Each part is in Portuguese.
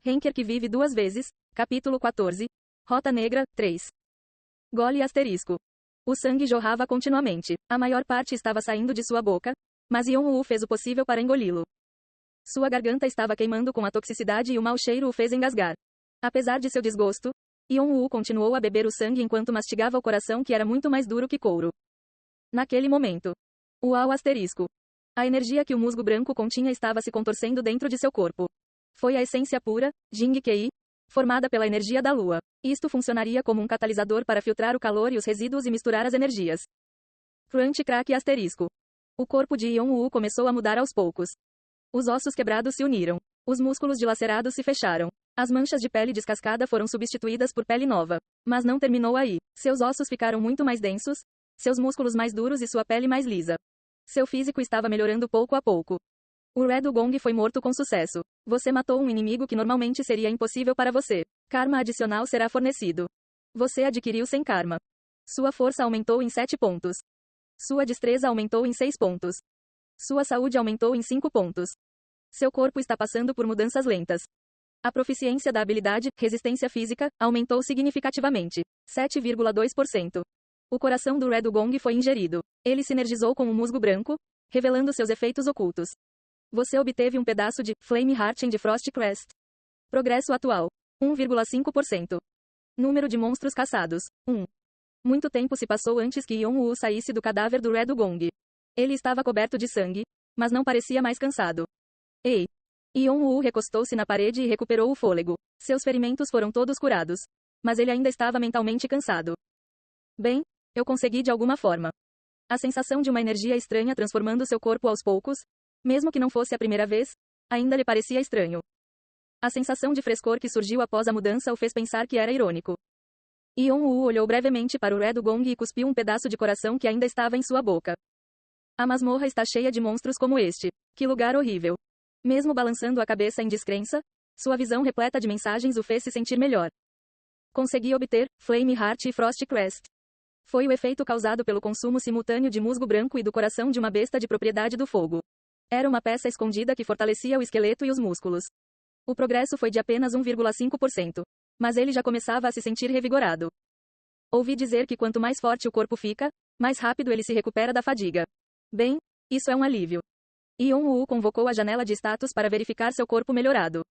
Henker que vive duas vezes, capítulo 14. Rota Negra, 3. Gole asterisco. O sangue jorrava continuamente. A maior parte estava saindo de sua boca, mas Yon-Woo fez o possível para engoli-lo. Sua garganta estava queimando com a toxicidade e o mau cheiro o fez engasgar. Apesar de seu desgosto, Yon-Woo continuou a beber o sangue enquanto mastigava o coração que era muito mais duro que couro. Naquele momento. Uau asterisco. A energia que o musgo branco continha estava se contorcendo dentro de seu corpo. Foi a essência pura, Jing-Kei, formada pela energia da lua. Isto funcionaria como um catalisador para filtrar o calor e os resíduos e misturar as energias. Crunch crack asterisco. O corpo de Yon-Woo começou a mudar aos poucos. Os ossos quebrados se uniram. Os músculos dilacerados se fecharam. As manchas de pele descascada foram substituídas por pele nova. Mas não terminou aí. Seus ossos ficaram muito mais densos, seus músculos mais duros e sua pele mais lisa. Seu físico estava melhorando pouco a pouco. O Red Gong foi morto com sucesso. Você matou um inimigo que normalmente seria impossível para você. Karma adicional será fornecido. Você adquiriu 100 karma. Sua força aumentou em 7 pontos. Sua destreza aumentou em 6 pontos. Sua saúde aumentou em 5 pontos. Seu corpo está passando por mudanças lentas. A proficiência da habilidade, resistência física, aumentou significativamente. 7,2%. O coração do Red Gong foi ingerido. Ele sinergizou com o musgo branco, revelando seus efeitos ocultos. Você obteve um pedaço de Flame Heart and Frost Crest. Progresso atual: 1,5%. Número de monstros caçados: 1. Muito tempo se passou antes que Yon-Woo saísse do cadáver do Red Gong. Ele estava coberto de sangue, mas não parecia mais cansado. Ei! Yon-Woo recostou-se na parede e recuperou o fôlego. Seus ferimentos foram todos curados. Mas ele ainda estava mentalmente cansado. Bem, eu consegui de alguma forma. A sensação de uma energia estranha transformando seu corpo aos poucos, mesmo que não fosse a primeira vez, ainda lhe parecia estranho. A sensação de frescor que surgiu após a mudança o fez pensar que era irônico. Yon-Woo olhou brevemente para o Red Gong e cuspiu um pedaço de coração que ainda estava em sua boca. A masmorra está cheia de monstros como este. Que lugar horrível. Mesmo balançando a cabeça em descrença, sua visão repleta de mensagens o fez se sentir melhor. Consegui obter Flame Heart e Frost Crest. Foi o efeito causado pelo consumo simultâneo de musgo branco e do coração de uma besta de propriedade do fogo. Era uma peça escondida que fortalecia o esqueleto e os músculos. O progresso foi de apenas 1,5%. Mas ele já começava a se sentir revigorado. Ouvi dizer que quanto mais forte o corpo fica, mais rápido ele se recupera da fadiga. Bem, isso é um alívio. Yon-Woo convocou a janela de status para verificar seu corpo melhorado.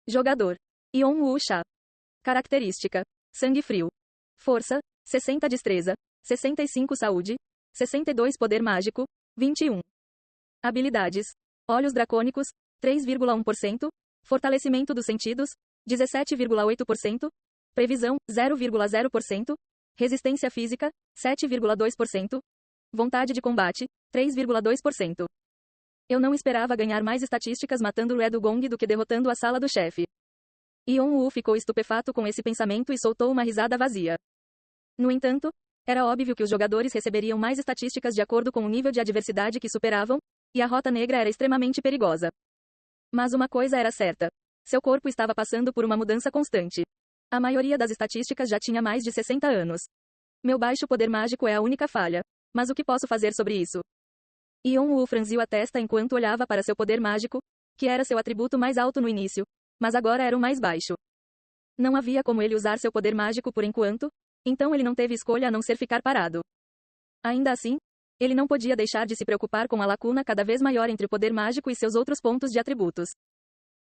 Jogador: Yon-Woo Cha. Característica: sangue frio. Força: 60 destreza, 65 saúde, 62 poder mágico, 21. Habilidades: olhos dracônicos, 3,1%, fortalecimento dos sentidos, 17,8%, previsão, 0,0%, resistência física, 7,2%, vontade de combate, 3,2%. Eu não esperava ganhar mais estatísticas matando Red Gong do que derrotando a sala do chefe. Yon-Woo ficou estupefato com esse pensamento e soltou uma risada vazia. No entanto, era óbvio que os jogadores receberiam mais estatísticas de acordo com o nível de adversidade que superavam, e a Rota Negra era extremamente perigosa. Mas uma coisa era certa. Seu corpo estava passando por uma mudança constante. A maioria das estatísticas já tinha mais de 60 anos. Meu baixo poder mágico é a única falha. Mas o que posso fazer sobre isso? Yon-Woo franziu a testa enquanto olhava para seu poder mágico, que era seu atributo mais alto no início, mas agora era o mais baixo. Não havia como ele usar seu poder mágico por enquanto, então ele não teve escolha a não ser ficar parado. Ainda assim, ele não podia deixar de se preocupar com a lacuna cada vez maior entre o poder mágico e seus outros pontos de atributos.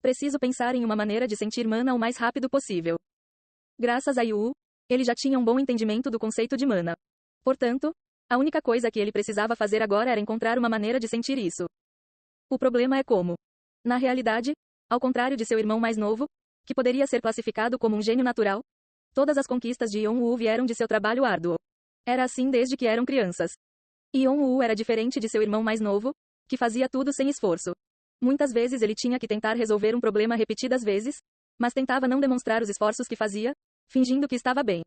Preciso pensar em uma maneira de sentir mana o mais rápido possível. Graças a Yu, ele já tinha um bom entendimento do conceito de mana. Portanto, a única coisa que ele precisava fazer agora era encontrar uma maneira de sentir isso. O problema é como. Na realidade, ao contrário de seu irmão mais novo, que poderia ser classificado como um gênio natural, todas as conquistas de Yon-Woo vieram de seu trabalho árduo. Era assim desde que eram crianças. Yon-Woo era diferente de seu irmão mais novo, que fazia tudo sem esforço. Muitas vezes ele tinha que tentar resolver um problema repetidas vezes, mas tentava não demonstrar os esforços que fazia, fingindo que estava bem.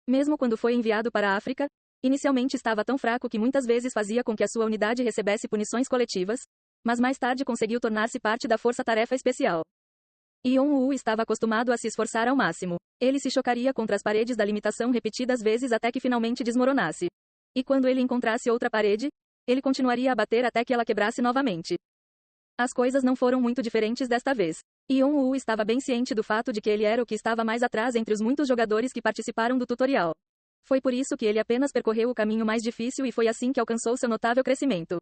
Mesmo quando foi enviado para a África, inicialmente estava tão fraco que muitas vezes fazia com que a sua unidade recebesse punições coletivas, mas mais tarde conseguiu tornar-se parte da força-tarefa especial. Yon-Woo estava acostumado a se esforçar ao máximo. Ele se chocaria contra as paredes da limitação repetidas vezes até que finalmente desmoronasse. E quando ele encontrasse outra parede, ele continuaria a bater até que ela quebrasse novamente. As coisas não foram muito diferentes desta vez. Yeon-woo estava bem ciente do fato de que ele era o que estava mais atrás entre os muitos jogadores que participaram do tutorial. Foi por isso que ele apenas percorreu o caminho mais difícil e foi assim que alcançou seu notável crescimento.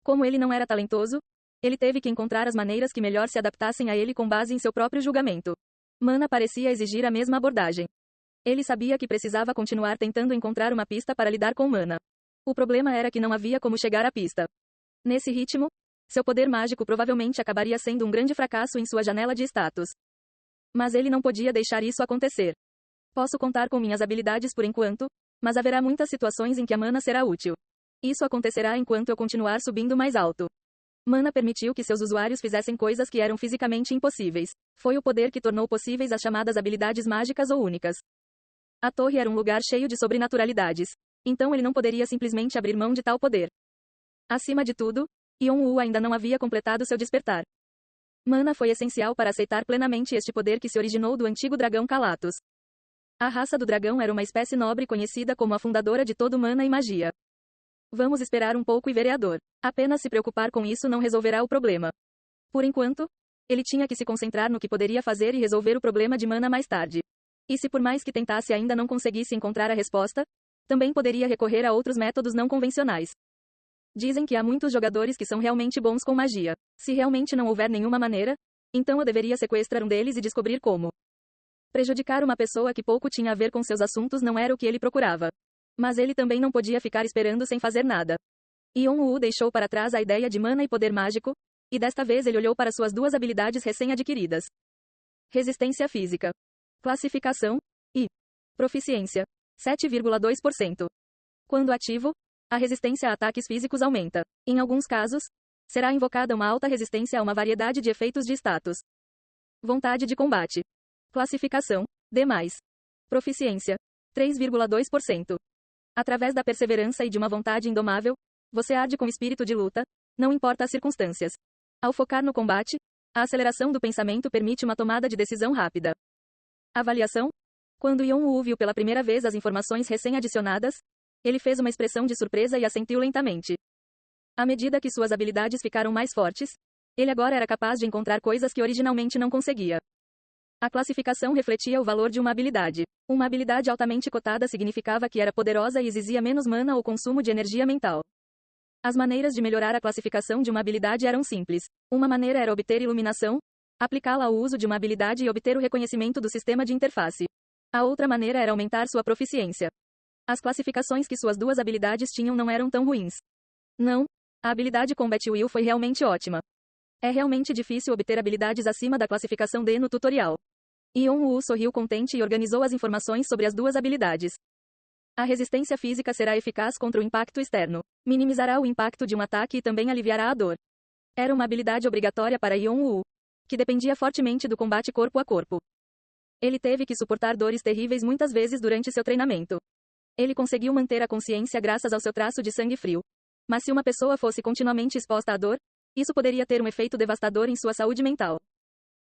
Como ele não era talentoso, ele teve que encontrar as maneiras que melhor se adaptassem a ele com base em seu próprio julgamento. Mana parecia exigir a mesma abordagem. Ele sabia que precisava continuar tentando encontrar uma pista para lidar com Mana. O problema era que não havia como chegar à pista. Nesse ritmo, seu poder mágico provavelmente acabaria sendo um grande fracasso em sua janela de status. Mas ele não podia deixar isso acontecer. Posso contar com minhas habilidades por enquanto, mas haverá muitas situações em que a Mana será útil. Isso acontecerá enquanto eu continuar subindo mais alto. Mana permitiu que seus usuários fizessem coisas que eram fisicamente impossíveis. Foi o poder que tornou possíveis as chamadas habilidades mágicas ou únicas. A torre era um lugar cheio de sobrenaturalidades. Então ele não poderia simplesmente abrir mão de tal poder. Acima de tudo, Yeon-woo ainda não havia completado seu despertar. Mana foi essencial para aceitar plenamente este poder que se originou do antigo dragão Calatos. A raça do dragão era uma espécie nobre conhecida como a fundadora de todo mana e magia. Vamos esperar um pouco e vereador. Apenas se preocupar com isso não resolverá o problema. Por enquanto, ele tinha que se concentrar no que poderia fazer e resolver o problema de Mana mais tarde. E se por mais que tentasse ainda não conseguisse encontrar a resposta, também poderia recorrer a outros métodos não convencionais. Dizem que há muitos jogadores que são realmente bons com magia. Se realmente não houver nenhuma maneira, então eu deveria sequestrar um deles e descobrir como. Prejudicar uma pessoa que pouco tinha a ver com seus assuntos não era o que ele procurava. Mas ele também não podia ficar esperando sem fazer nada. Yeon-woo deixou para trás a ideia de mana e poder mágico, e desta vez ele olhou para suas duas habilidades recém-adquiridas. Resistência física. Classificação. E. Proficiência. 7,2%. Quando ativo, a resistência a ataques físicos aumenta. Em alguns casos, será invocada uma alta resistência a uma variedade de efeitos de status. Vontade de combate. Classificação. D+. Proficiência. 3,2%. Através da perseverança e de uma vontade indomável, você arde com espírito de luta, não importa as circunstâncias. Ao focar no combate, a aceleração do pensamento permite uma tomada de decisão rápida. Avaliação. Quando Yeon-woo viu pela primeira vez as informações recém-adicionadas, ele fez uma expressão de surpresa e assentiu lentamente. À medida que suas habilidades ficaram mais fortes, ele agora era capaz de encontrar coisas que originalmente não conseguia. A classificação refletia o valor de uma habilidade. Uma habilidade altamente cotada significava que era poderosa e exigia menos mana ou consumo de energia mental. As maneiras de melhorar a classificação de uma habilidade eram simples. Uma maneira era obter iluminação, aplicá-la ao uso de uma habilidade e obter o reconhecimento do sistema de interface. A outra maneira era aumentar sua proficiência. As classificações que suas duas habilidades tinham não eram tão ruins. Não, a habilidade Combat Will foi realmente ótima. É realmente difícil obter habilidades acima da classificação D no tutorial. Yeon-woo sorriu contente e organizou as informações sobre as duas habilidades. A resistência física será eficaz contra o impacto externo. Minimizará o impacto de um ataque e também aliviará a dor. Era uma habilidade obrigatória para Yeon-woo, que dependia fortemente do combate corpo a corpo. Ele teve que suportar dores terríveis muitas vezes durante seu treinamento. Ele conseguiu manter a consciência graças ao seu traço de sangue frio. Mas se uma pessoa fosse continuamente exposta à dor, isso poderia ter um efeito devastador em sua saúde mental.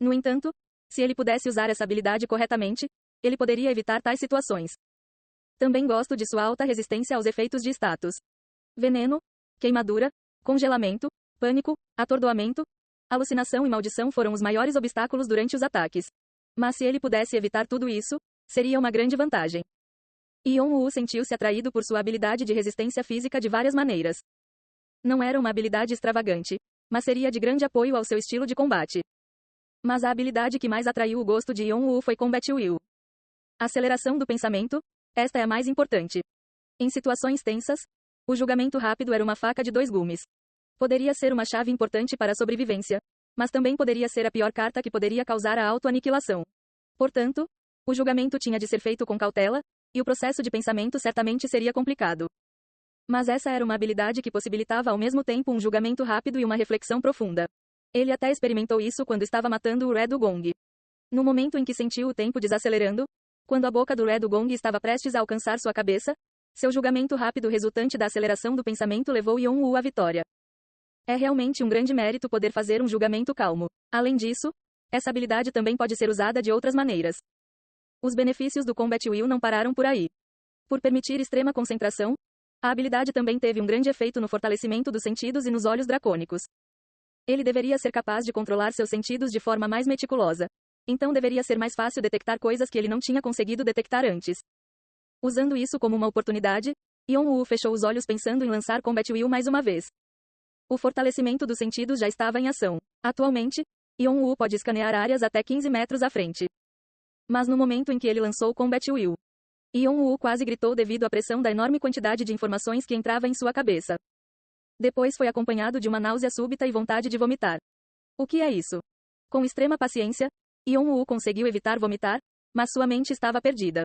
No entanto, se ele pudesse usar essa habilidade corretamente, ele poderia evitar tais situações. Também gosto de sua alta resistência aos efeitos de status. Veneno, queimadura, congelamento, pânico, atordoamento, alucinação e maldição foram os maiores obstáculos durante os ataques. Mas se ele pudesse evitar tudo isso, seria uma grande vantagem. Yeon-woo sentiu-se atraído por sua habilidade de resistência física de várias maneiras. Não era uma habilidade extravagante, mas seria de grande apoio ao seu estilo de combate. Mas a habilidade que mais atraiu o gosto de Yeon-woo foi Combat Will. Aceleração do pensamento, esta é a mais importante. Em situações tensas, o julgamento rápido era uma faca de dois gumes. Poderia ser uma chave importante para a sobrevivência, mas também poderia ser a pior carta que poderia causar a auto-aniquilação. Portanto, o julgamento tinha de ser feito com cautela, e o processo de pensamento certamente seria complicado. Mas essa era uma habilidade que possibilitava ao mesmo tempo um julgamento rápido e uma reflexão profunda. Ele até experimentou isso quando estava matando o Red Gong. No momento em que sentiu o tempo desacelerando, quando a boca do Red Gong estava prestes a alcançar sua cabeça, seu julgamento rápido resultante da aceleração do pensamento levou Yeon-woo à vitória. É realmente um grande mérito poder fazer um julgamento calmo. Além disso, essa habilidade também pode ser usada de outras maneiras. Os benefícios do Combat Will não pararam por aí. Por permitir extrema concentração, a habilidade também teve um grande efeito no fortalecimento dos sentidos e nos olhos dracônicos. Ele deveria ser capaz de controlar seus sentidos de forma mais meticulosa. Então deveria ser mais fácil detectar coisas que ele não tinha conseguido detectar antes. Usando isso como uma oportunidade, Yeon-woo fechou os olhos pensando em lançar Combat Will mais uma vez. O fortalecimento dos sentidos já estava em ação. Atualmente, Yeon-woo pode escanear áreas até 15 metros à frente. Mas no momento em que ele lançou Combat Will, Yeon-woo quase gritou devido à pressão da enorme quantidade de informações que entrava em sua cabeça. Depois foi acompanhado de uma náusea súbita e vontade de vomitar. O que é isso? Com extrema paciência, Yeon-woo conseguiu evitar vomitar, mas sua mente estava perdida.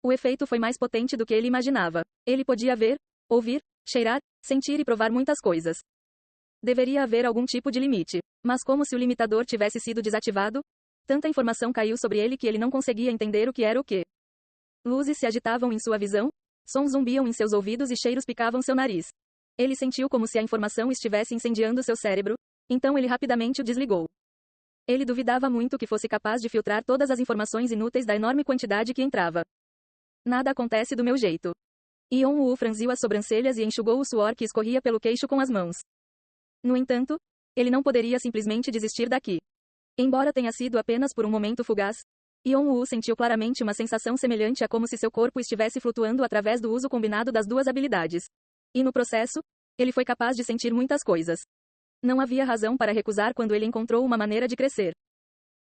O efeito foi mais potente do que ele imaginava. Ele podia ver, ouvir, cheirar, sentir e provar muitas coisas. Deveria haver algum tipo de limite. Mas como se o limitador tivesse sido desativado, tanta informação caiu sobre ele que ele não conseguia entender o que era o que. Luzes se agitavam em sua visão, sons zumbiam em seus ouvidos e cheiros picavam seu nariz. Ele sentiu como se a informação estivesse incendiando seu cérebro, então ele rapidamente o desligou. Ele duvidava muito que fosse capaz de filtrar todas as informações inúteis da enorme quantidade que entrava. Nada acontece do meu jeito. Yeon-woo franziu as sobrancelhas e enxugou o suor que escorria pelo queixo com as mãos. No entanto, ele não poderia simplesmente desistir daqui. Embora tenha sido apenas por um momento fugaz, Yeon-woo sentiu claramente uma sensação semelhante a como se seu corpo estivesse flutuando através do uso combinado das duas habilidades. E no processo, ele foi capaz de sentir muitas coisas. Não havia razão para recusar quando ele encontrou uma maneira de crescer.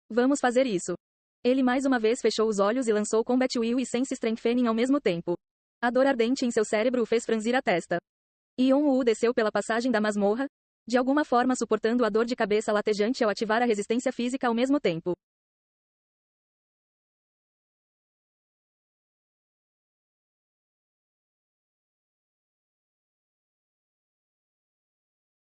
Vamos fazer isso. Ele mais uma vez fechou os olhos e lançou Combat Will e Sense Strengthening ao mesmo tempo. A dor ardente em seu cérebro o fez franzir a testa. Yeon-woo desceu pela passagem da masmorra, de alguma forma suportando a dor de cabeça latejante ao ativar a resistência física ao mesmo tempo.